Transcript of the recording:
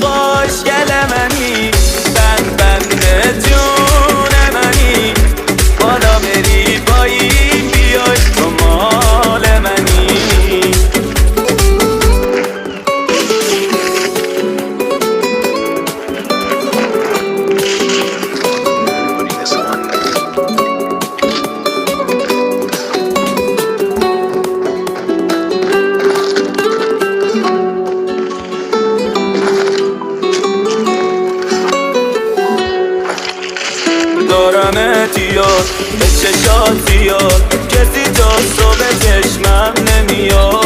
خوشگل منی، بند جون منی، بالا بری پایین بیای تو مال منی. دارمت یاد به چشات زیاد، کسی تا صبح چشمم نمیاد.